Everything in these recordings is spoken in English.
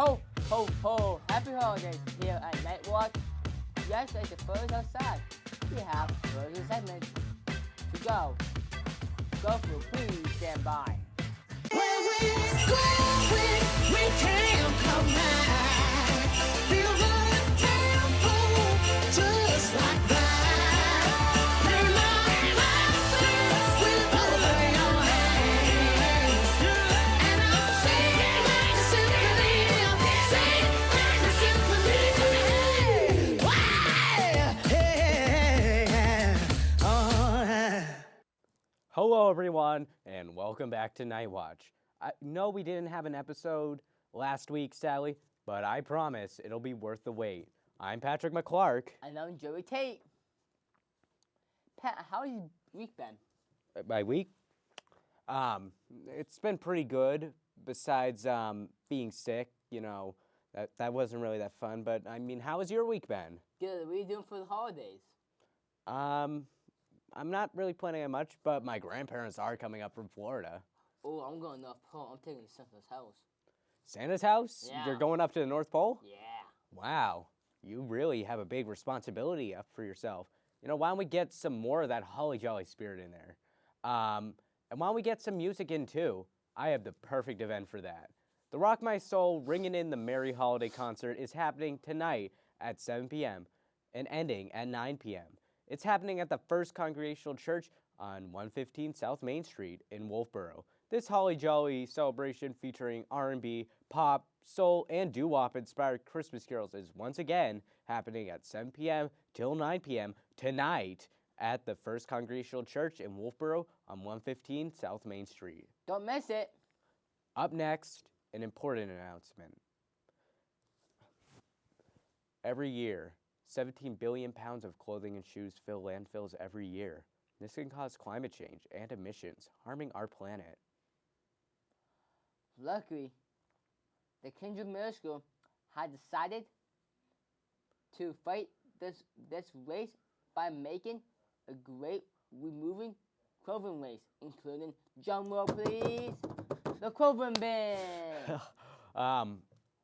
Ho, ho, ho! Happy holidays here at Night Watch. Yesterday the birds outside. We have further segments to go. Go through, please stand by. Where we're going, we can't come back. Feel the tempo just like that. Play my songs with both of your hands. And I'll sing like a symphony, sing like a symphony. Wow! Hey, oh, yeah. Hello everyone, and welcome back to Night Watch. I know we didn't have an episode last week, Sally, but I promise it'll be worth the wait. I'm Patrick McClark. And I'm Joey Tate. Pat, how's your week been? My week? It's been pretty good, besides being sick. You know, that wasn't really that fun, but I mean, how has your week been? Good. What are you doing for the holidays? I'm not really planning on much, but my grandparents are coming up from Florida. Oh, I'm going to North Pole. I'm taking Santa's house. Santa's house? Yeah. You're going up to the North Pole? Yeah. Wow, you really have a big responsibility up for yourself. You know, why don't we get some more of that holly jolly spirit in there? And why don't we get some music in too? I have the perfect event for that. The Rock My Soul Ringing in the Merry Holiday concert is happening tonight at 7 p.m. and ending at 9 p.m. It's happening at the First Congregational Church on 115 South Main Street in Wolfboro. This holly jolly celebration featuring R&B, pop, soul, and doo-wop inspired Christmas carols is once again happening at 7 p.m. till 9 p.m. tonight at the First Congregational Church in Wolfboro on 115 South Main Street. Don't miss it. Up next, an important announcement. Every year, 17 billion pounds of clothing and shoes fill landfills every year. This can cause climate change and emissions, harming our planet. Luckily, the Kingswood Metals had decided to fight this race by making a great removing clothing waste, including, drum roll please, the clothing bin.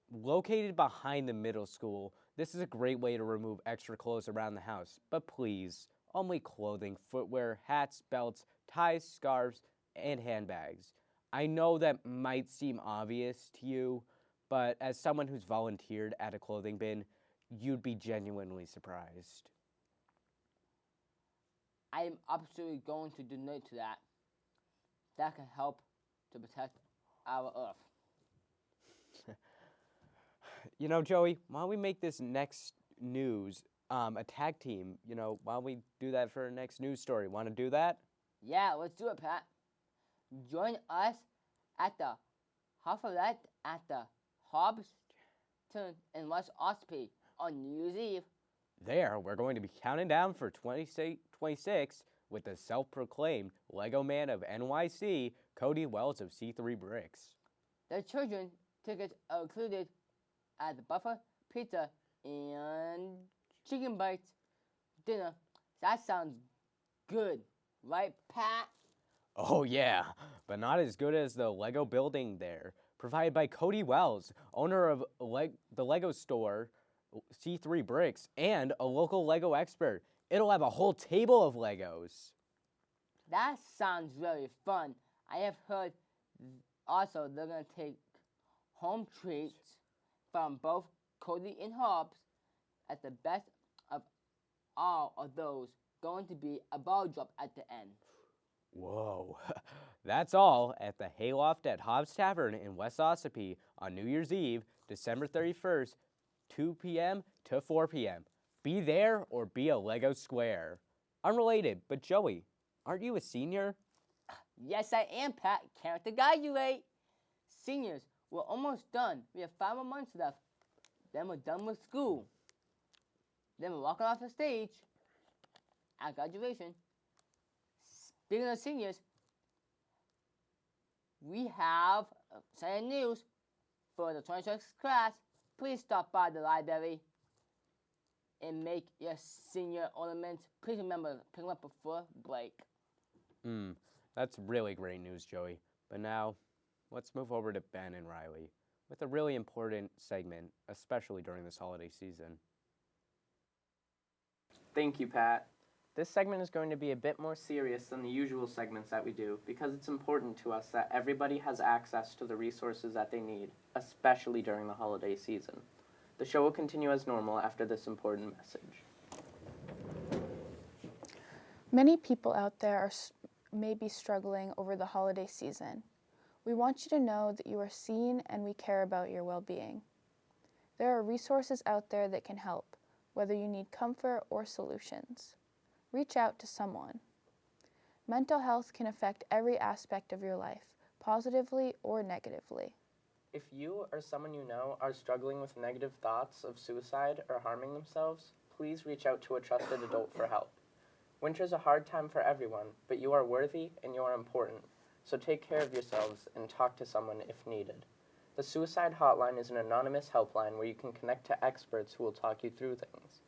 Located behind the middle school, this is a great way to remove extra clothes around the house. But please, only clothing, footwear, hats, belts, ties, scarves, and handbags. I know that might seem obvious to you, but as someone who's volunteered at a clothing bin, you'd be genuinely surprised. I am absolutely going to donate to that. That can help to protect our Earth. You know, Joey, why don't we make this next news a tag team? You know, why don't we do that for our next news story? Want to do that? Yeah, let's do it, Pat. Join us at the Hoffelette at the Hobson in West Ospey on New Year's Eve. There, we're going to be counting down for 2026 with the self-proclaimed Lego Man of NYC, Cody Wells of C3 Bricks. The children tickets are included at the buffet, pizza, and chicken bites dinner. That sounds good, right, Pat? Oh yeah, but not as good as the Lego building there, provided by Cody Wells, owner of the Lego store, C3 Bricks, and a local Lego expert. It'll have a whole table of Legos. That sounds really fun. I have heard also they're going to take home treats from both Cody and Hobbs. At the best of all of those, going to be a ball drop at the end. Whoa. That's all at the Hayloft at Hobbs Tavern in West Ossipee on New Year's Eve, December 31st, 2 p.m. to 4 p.m. Be there or be a Lego square. Unrelated, but Joey, aren't you a senior? Yes, I am, Pat. Can't graduate. Seniors, we're almost done. We have 5 more months left. Then we're done with school. Then we're walking off the stage at graduation. Speaking of seniors, we have exciting news for the 26th class. Please stop by the library and make your senior ornaments. Please remember to pick them up before break. That's really great news, Joey. But now, let's move over to Ben and Riley. with a really important segment, especially during this holiday season. Thank you, Pat. This segment is going to be a bit more serious than the usual segments that we do because it's important to us that everybody has access to the resources that they need, especially during the holiday season. The show will continue as normal after this important message. Many people out there may be struggling over the holiday season. We want you to know that you are seen and we care about your well-being. There are resources out there that can help, whether you need comfort or solutions. Reach out to someone. Mental health can affect every aspect of your life, positively or negatively. If you or someone you know are struggling with negative thoughts of suicide or harming themselves, please reach out to a trusted adult for help. Winter's a hard time for everyone, but you are worthy and you are important, so take care of yourselves and talk to someone if needed. The Suicide Hotline is an anonymous helpline where you can connect to experts who will talk you through things.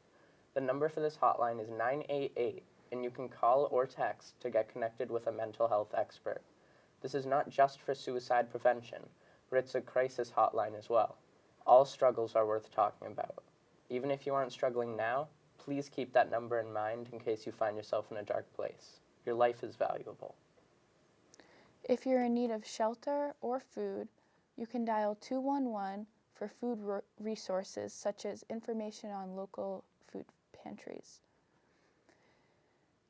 The number for this hotline is 988, and you can call or text to get connected with a mental health expert. This is not just for suicide prevention, but it's a crisis hotline as well. All struggles are worth talking about. Even if you aren't struggling now, please keep that number in mind in case you find yourself in a dark place. Your life is valuable. If you're in need of shelter or food, you can dial 211 for food resources such as information on local food pantries.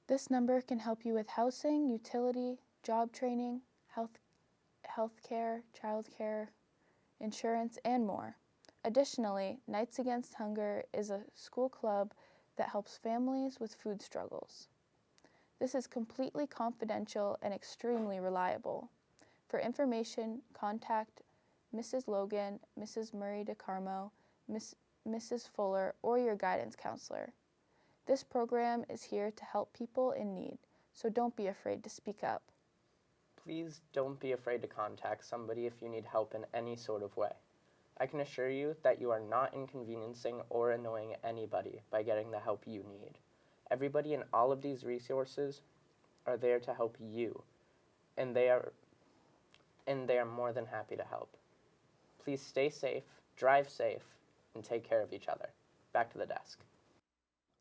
This number can help you with housing, utility, job training, health care, child care, insurance, and more. Additionally, Knights Against Hunger is a school club that helps families with food struggles. This is completely confidential and extremely reliable. For information, contact Mrs. Logan, Mrs. Murray DeCarmo, Mrs. Fuller, or your guidance counselor. This program is here to help people in need, so don't be afraid to speak up. Please don't be afraid to contact somebody if you need help in any sort of way. I can assure you that you are not inconveniencing or annoying anybody by getting the help you need. Everybody in all of these resources are there to help you, and they are more than happy to help. Please stay safe, drive safe, and take care of each other. Back to the desk.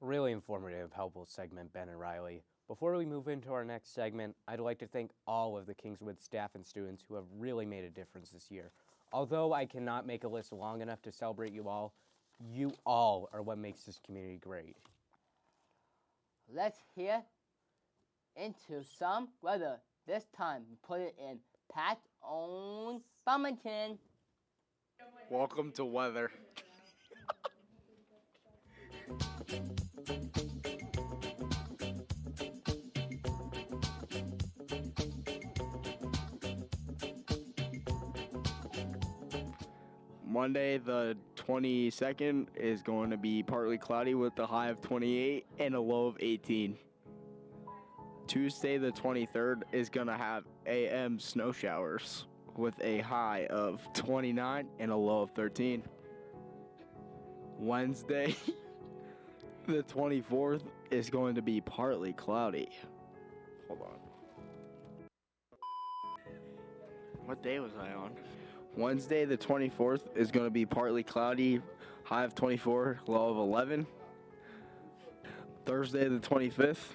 Really informative, helpful segment, Ben and Riley. Before we move into our next segment, I'd like to thank all of the Kingswood staff and students who have really made a difference this year. Although I cannot make a list long enough to celebrate you all are what makes this community great. Let's hear into some weather. This time, we put it in Pat's own Farmington. Welcome to weather. Monday the 22nd is going to be partly cloudy with a high of 28 and a low of 18. Tuesday the 23rd is going to have AM snow showers with a high of 29 and a low of 13. Wednesday the 24th is going to be partly cloudy. Hold on. What day was I on? Wednesday the 24th is going to be partly cloudy, high of 24, low of 11. Thursday the 25th,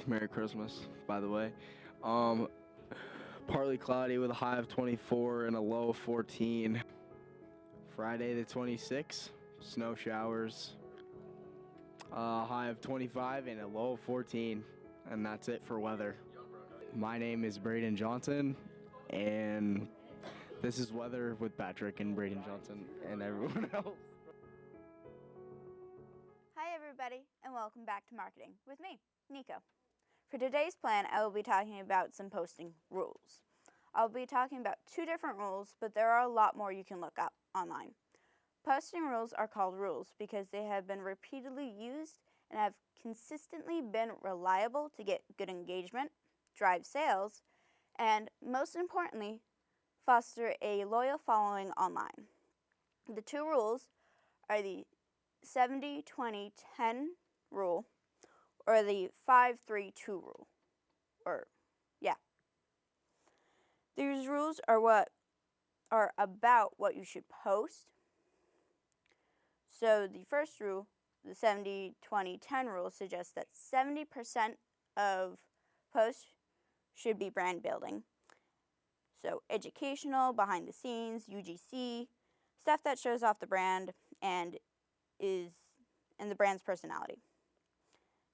Merry Christmas, by the way. Partly cloudy with a high of 24 and a low of 14. Friday the 26th, snow showers, high of 25 and a low of 14. And that's it for weather. My name is Braden Johnson, and this is weather with Patrick and Braden Johnson and everyone else. Hi everybody, and welcome back to Marketing with me, Nico. For today's plan, I will be talking about some posting rules. I'll be talking about 2 different rules, but there are a lot more you can look up online. Posting rules are called rules because they have been repeatedly used and have consistently been reliable to get good engagement, drive sales, and most importantly, foster a loyal following online. The 2 rules are the 70-20-10 rule or the 5-3-2 rule. These rules are what are about what you should post. So the first rule, the 70-20-10 rule, suggests that 70% of posts should be brand building. So educational, behind the scenes, UGC, stuff that shows off the brand and the brand's personality.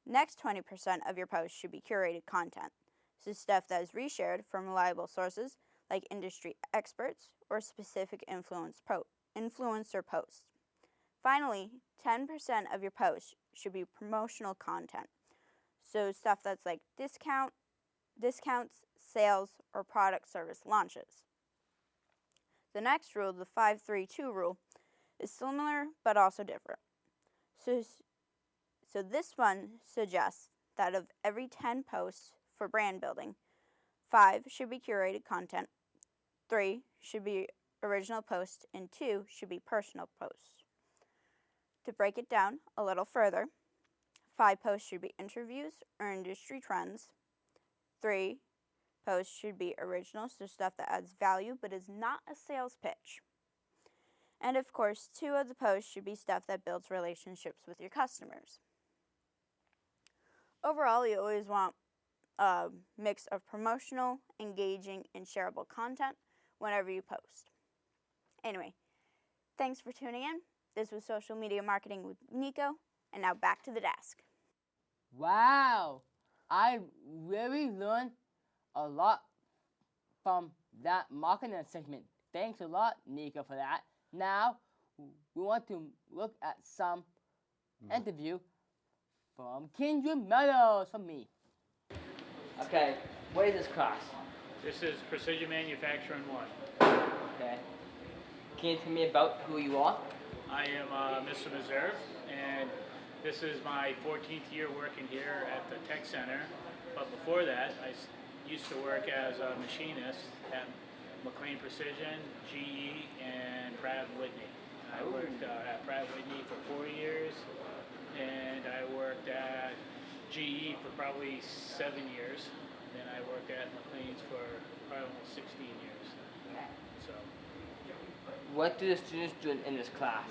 Next 20% of your posts should be curated content. So stuff that is reshared from reliable sources like industry experts or specific influencer posts. Finally, 10% of your posts should be promotional content. So stuff that's like discounts, sales, or product service launches. The next rule, the 5-3-2 rule, is similar but also different. So this one suggests that of every 10 posts for brand building, 5 should be curated content, 3 should be original posts, and 2 should be personal posts. To break it down a little further, 5 posts should be interviews or industry trends, 3 posts should be original, so stuff that adds value but is not a sales pitch. And of course, 2 of the posts should be stuff that builds relationships with your customers. Overall, you always want a mix of promotional, engaging, and shareable content whenever you post. Anyway, thanks for tuning in. This was Social Media Marketing with Nico, and now back to the desk. Wow, I really learned a lot from that marketing segment. Thanks a lot, Nico, for that. Now, we want to look at some interview from Kingswood Metals from me. Okay, what is this class? This is Precision Manufacturing 1. Okay. Can you tell me about who you are? I am Mr. Meserve, and this is my 14th year working here at the Tech Center. But before that, I used to work as a machinist at McLean Precision, GE, and Pratt & Whitney. I worked at Pratt & Whitney for 4 years, and I worked at GE for probably 7 years. Then I worked at McLean's for probably almost 16 years. So, What do the students do in this class?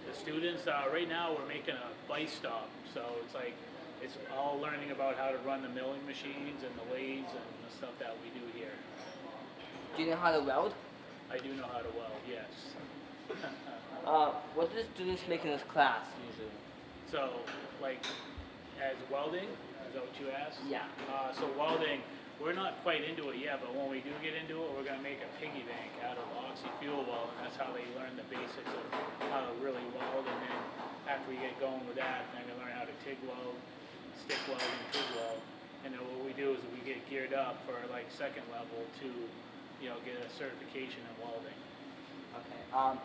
the students, right now we're making a vice stop. So it's all learning about how to run the milling machines and the lathes and the stuff that we do here. Do you know how to weld? I do know how to weld, yes. What do the students make in this class usually? So, as welding, is that what you asked? Yeah. So welding, we're not quite into it yet, but when we do get into it, we're going to make a piggy bank out of oxy-fuel weld, and that's how they learn the basics of how to really weld. And then after we get going with that, then they learn how to TIG weld, stick weld, and TIG weld. And then what we do is we get geared up for second level to, get a certification in welding. Okay.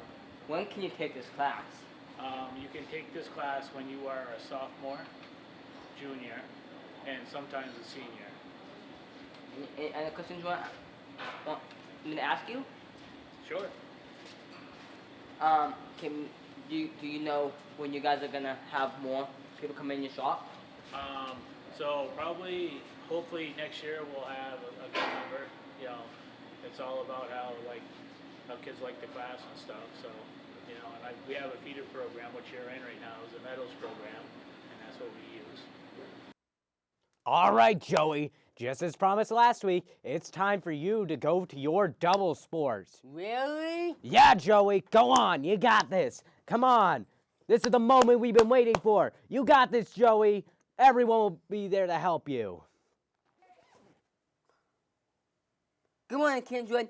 When can you take this class? You can take this class when you are a sophomore, junior, and sometimes a senior. Any questions you want me to ask you? Sure. Do you know when you guys are gonna have more people come in your shop? So probably, hopefully next year we'll have a good number. It's all about how kids like the class and stuff. So, and we have a feeder program, which you're in right now, is a metals program, and that's what we use. All right, Joey. Just as promised last week, it's time for you to go to your double sports. Really? Yeah, Joey, go on. You got this. Come on. This is the moment we've been waiting for. You got this, Joey. Everyone will be there to help you. Good morning, Kingswood.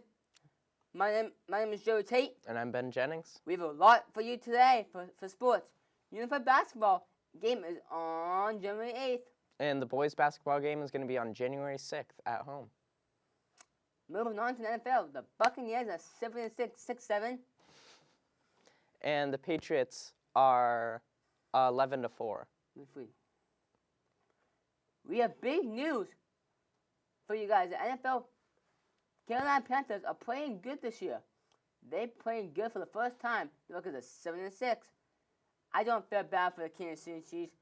My name is Joey Tate. And I'm Ben Jennings. We have a lot for you today for sports. Unified basketball game is on January 8th. And the boys' basketball game is going to be on January 6th at home. Moving on to the NFL, the Buccaneers are 7-6, 6-7. And the Patriots are 11-4. We have big news for you guys. The NFL Carolina Panthers are playing good this year. They're playing good for the first time. Look at this, 7-6. I don't feel bad for the Kansas City Chiefs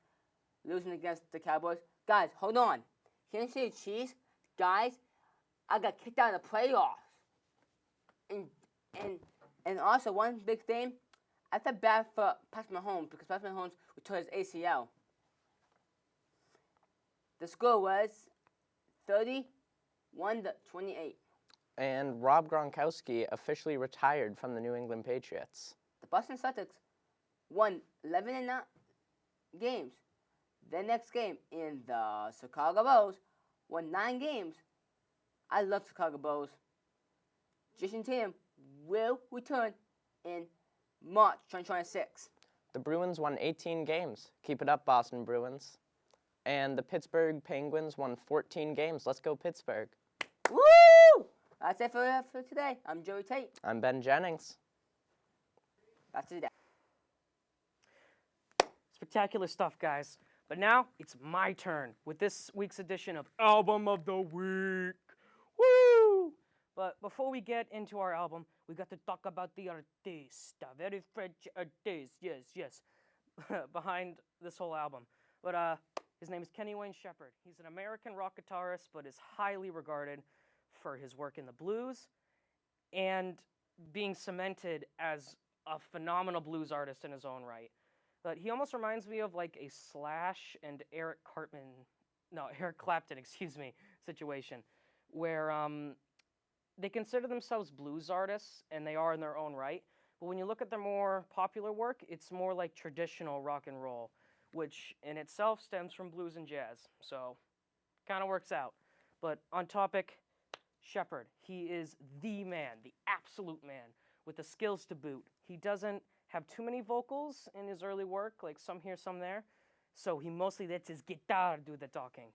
losing against the Cowboys. Guys, hold on. Kansas City Chiefs, guys, I got kicked out of the playoffs. And also one big thing, I felt bad for Patrick Mahomes because Patrick Mahomes tore his ACL. The score was 31-28. And Rob Gronkowski officially retired from the New England Patriots. The Boston Celtics won 11 games. The next game in the Chicago Bulls won 9 games. I love Chicago Bulls. Jason Tatum will return in March 2026. The Bruins won 18 games. Keep it up, Boston Bruins. And the Pittsburgh Penguins won 14 games. Let's go, Pittsburgh. Woo! That's it for today. I'm Joey Tate. I'm Ben Jennings. That's it. Spectacular stuff, guys. But now it's my turn with this week's edition of Album of the Week. Woo! But before we get into our album, we got to talk about the artiste, a very French artiste, yes, behind this whole album. But his name is Kenny Wayne Shepherd. He's an American rock guitarist, but is highly regarded for his work in the blues and being cemented as a phenomenal blues artist in his own right. But he almost reminds me of like a Slash and Eric Clapton, situation, where they consider themselves blues artists, and they are in their own right. But when you look at their more popular work, it's more like traditional rock and roll, which in itself stems from blues and jazz. So, kind of works out. But on topic, Shepherd, he is the man, the absolute man, with the skills to boot. He doesn't have too many vocals in his early work, like some here, some there. So he mostly lets his guitar do the talking,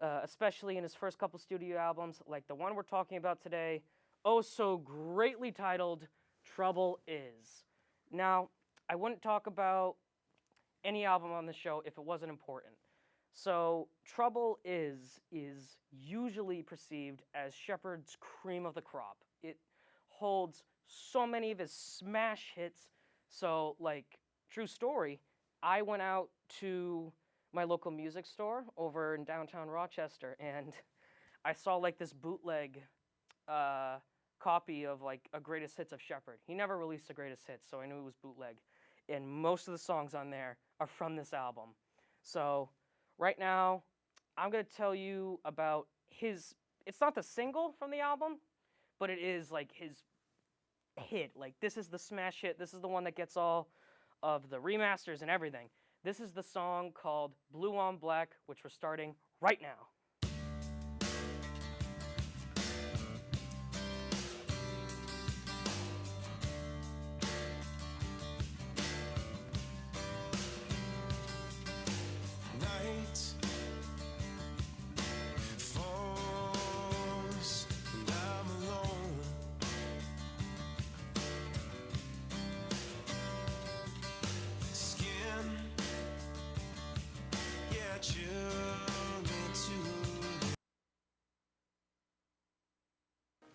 especially in his first couple studio albums, like the one we're talking about today, oh so greatly titled Trouble Is. Now, I wouldn't talk about any album on the show if it wasn't important. So Trouble Is usually perceived as Shepherd's cream of the crop. It holds so many of his smash hits. So, like, true story, I went out to my local music store over in downtown Rochester, and I saw, like, this bootleg copy of, like, a greatest hits of Shepherd. He never released a greatest hits, so I knew it was bootleg. And most of the songs on there are from this album. So, right now, I'm going to tell you about it's not the single from the album, but it is, like, his hit. Like, this is the smash hit. This is the one that gets all of the remasters and everything. This is the song called Blue on Black, which we're starting right now.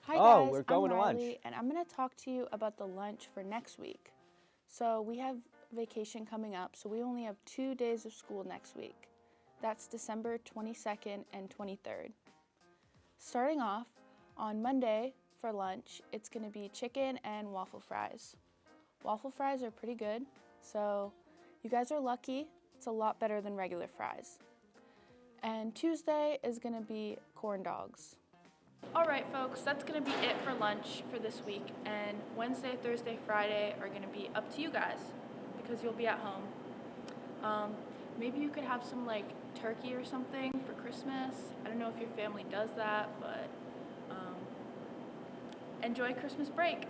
Hi Oh, guys, we're going I'm to lunch. Riley, and I'm going to talk to you about the lunch for next week. So we have vacation coming up, so we only have 2 days of school next week. That's December 22nd and 23rd. Starting off, on Monday for lunch, it's going to be chicken and waffle fries. Waffle fries are pretty good, so you guys are lucky. It's a lot better than regular fries. And Tuesday is going to be corn dogs. All right, folks, that's going to be it for lunch for this week. And Wednesday, Thursday, Friday are going to be up to you guys because you'll be at home. Maybe you could have some like turkey or something for Christmas. I don't know if your family does that, but enjoy Christmas break.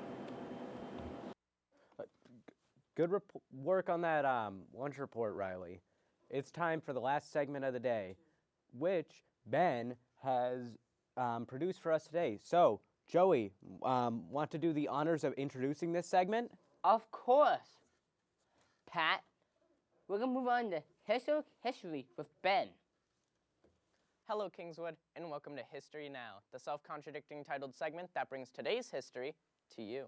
Good work on that lunch report, Riley. It's time for the last segment of the day, which Ben has produced for us today. So, Joey, want to do the honors of introducing this segment? Of course. Pat, we're going to move on to history with Ben. Hello, Kingswood, and welcome to History Now, the self-contradicting titled segment that brings today's history to you.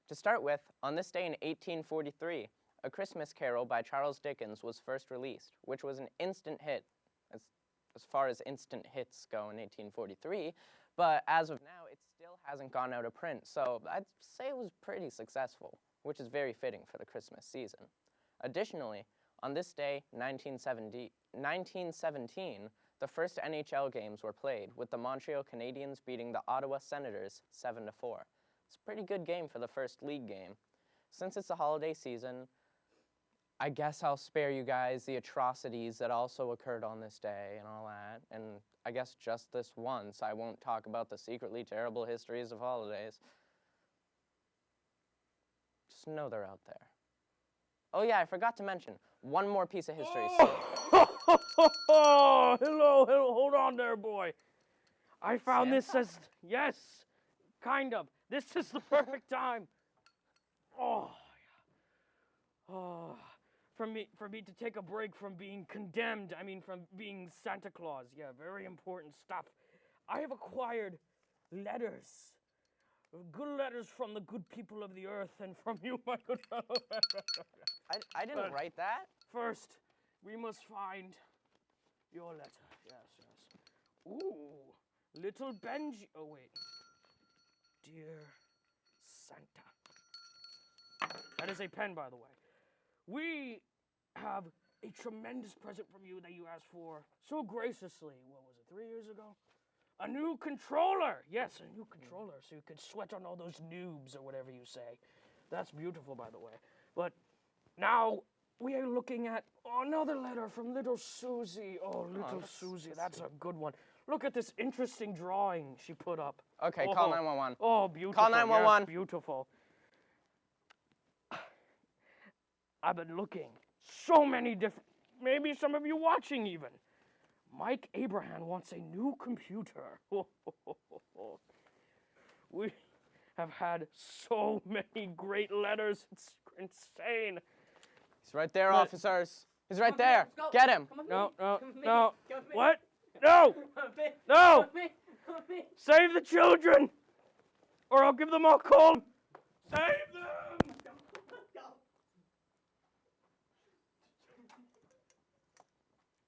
To start with, on this day in 1843, A Christmas Carol by Charles Dickens was first released, which was an instant hit, as far as instant hits go in 1843, but as of now, it still hasn't gone out of print, so I'd say it was pretty successful, which is very fitting for the Christmas season. Additionally, on this day, 1917, the first NHL games were played, with the Montreal Canadiens beating the Ottawa Senators 7-4. It's a pretty good game for the first league game. Since it's the holiday season, I guess I'll spare you guys the atrocities that also occurred on this day and all that. And I guess just this once, I won't talk about the secretly terrible histories of holidays. Just know they're out there. Oh yeah, I forgot to mention one more piece of history. Hello, hold on there, boy. I found this as, yes, kind of. This is the perfect time. Oh, for me to take a break from being condemned, from being Santa Claus. Yeah, very important stuff. I have acquired letters. Good letters from the good people of the earth and from you, my good fellow. I didn't write that. First, we must find your letter. Yes. Ooh, little Benji. Oh, wait. Dear Santa. That is a pen, by the way. We have a tremendous present from you that you asked for so graciously. What was it, 3 years ago? A new controller. Yes, a new controller, so you could sweat on all those noobs or whatever you say. That's beautiful, by the way. But now we are looking at another letter from little Susie. Oh, little Susie, that's a good one. Look at this interesting drawing she put up. Okay, call 911. Oh, beautiful. Call 911. Yes, beautiful. I've been looking. So many different, maybe some of you watching even. Mike Abraham wants a new computer. We have had so many great letters. It's insane. He's right there, officers. He's right there. Get him. No. What? No! No! Save the children! Or I'll give them a call. Save them!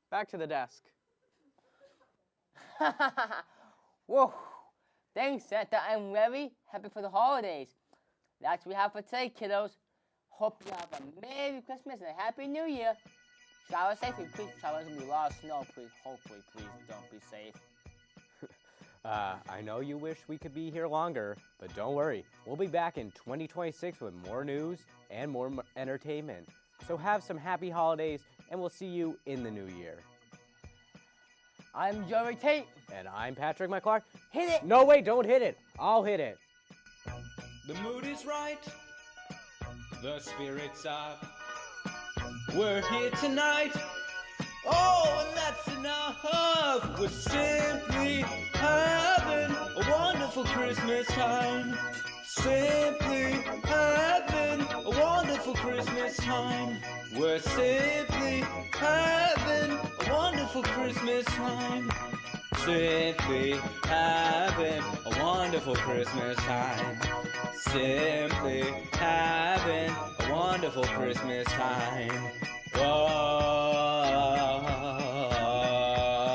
Back to the desk. Whoa. Thanks, Santa. I'm very happy for the holidays. That's what we have for today, kiddos. Hope you have a Merry Christmas and a Happy New Year. Travel safely, please. Travel will be a lot of snow, please. Hopefully, please don't be safe. I know you wish we could be here longer, but don't worry. We'll be back in 2026 with more news and more entertainment. So have some happy holidays, and we'll see you in the new year. I'm Joey Tate. And I'm Patrick McClark. Hit it! No, wait, don't hit it. I'll hit it. The mood is right, the spirits up. We're here tonight, oh, and that's enough. We're simply having a wonderful Christmas time. Simply having a wonderful Christmas time. We're simply having a wonderful Christmas time. Simply having a wonderful Christmas time. Simply having a wonderful Christmas time. Whoa.